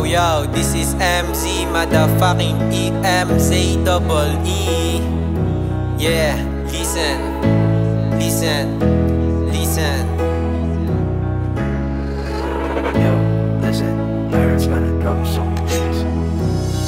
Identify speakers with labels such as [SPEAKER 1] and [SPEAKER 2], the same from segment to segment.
[SPEAKER 1] Yo, this is MZ, motherfucking EMZ-E. Yeah, listen, listen, listen.
[SPEAKER 2] Yo, listen, Pirates gonna drop some.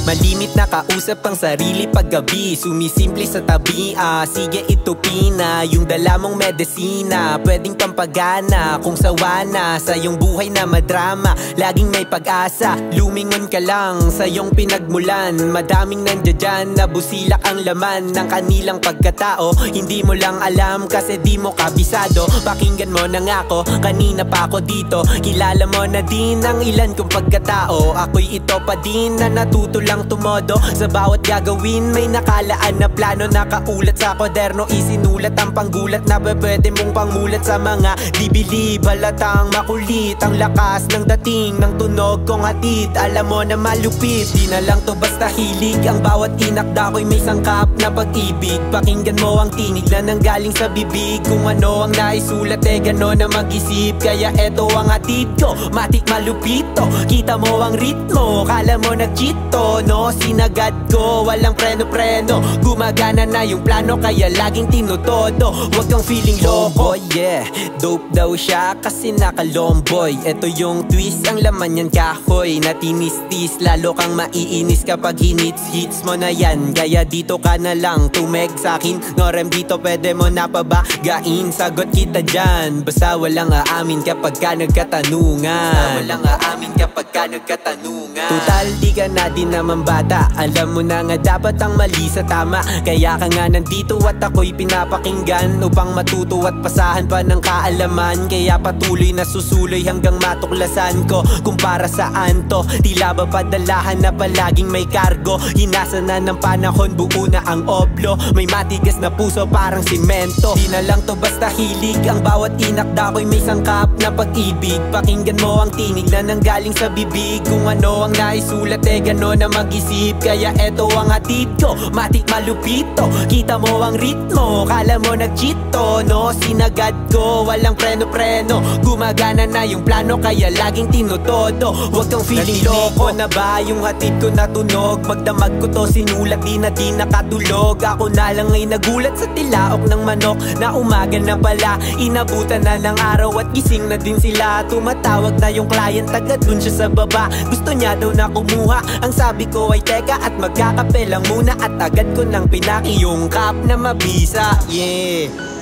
[SPEAKER 1] Malimit na kausap ang sarili paggabi, sumisimple sa tabi, sige itupi na yung dala mong medisina, pwedeng pampagana kung sawa na sa iyong buhay na madrama. Laging may pag-asa, lumingon ka lang sa iyong pinagmulan. Madaming nandiyan na busilak ang laman ng kanilang pagkatao. Hindi mo lang alam kasi di mo kabisado. Pakinggan mo na nga ako, kanina pa ako dito. Kilala mo na din ang ilan kong pagkatao. Ako'y ito pa din na natuto lang tumodo. Sa bawat gagawin may nakalaan na plano, nakaulat sa kwaderno, isinulat ang panggulat na pwede mong pangulat sa mga dibilib. Halatang makulit ang lakas ng dating ng tunog kong hatid. Alam mo na malupit, di na lang to basta hilig. Ang bawat inakda ko'y may sangkap na pag-ibig. Pakinggan mo ang tinig na nanggaling sa bibig. Kung ano ang naisulat gano'n na mag-isip. Kaya eto ang hatid ko, matik malupito. Kita mo ang ritmo, kala mo nag-cheat to, no? Sinagad ko, walang preno-preno. Gumagana na yung plano kaya laging tinutodo. Huwag kang feeling loko, yeah. Dope daw siya kasi nakalomboy. Ito yung twist, ang laman yan kahoy na tinis-tis. Lalo kang maiinis kapag hinits-hits mo na yan. Kaya dito ka na lang tumeg sa'kin. Norem dito pwede mo napabagain. Sagot kita dyan, basta walang aamin kapag ka nagkatanungan. Basta walang aamin kapag ka nagkatanungan. Total di ka na din naman bata, alam mo na nga dapat ang mali sa tama. Kaya ka nga nandito at ako'y pinapakinggan upang matuto at pasahan pa ng kaalaman. Kaya patuloy na susuloy hanggang matuklasan ko kung para saan to. Tila ba padalahan na palaging may kargo. Hinasa na ng panahon, buo na ang oblo. May matigas na puso parang simento. Di na lang to basta hilig, ang bawat inakda ko'y may sangkap na pag-ibig. Pakinggan mo ang tinig na nanggaling sa bibig. Kung ano ang naisulat gano'n na mag-isip. Kaya eto ang hatid ko, matik malupito. Kita mo ang ritmo, kala mo nag-cheat to, no? Sinagad ko, walang preno-preno. Gumagana na yung plano kaya laging tinutodo. Huwag kang feeling loko na ba yung hatid ko na tunog? Magdamag ko to sinulat, di na di nakatulog. Ako na lang ay nagulat sa tilaok ng manok na umaga na pala. Inabutan na ng araw at gising na din sila. Tumatawag na yung client, taga dun siya sa baba. Gusto niya daw na kumuha. Ang sabi ko ay teka at magkakape lang muna. At agad ko nang pinaki yung cup na mabisa. Yeah.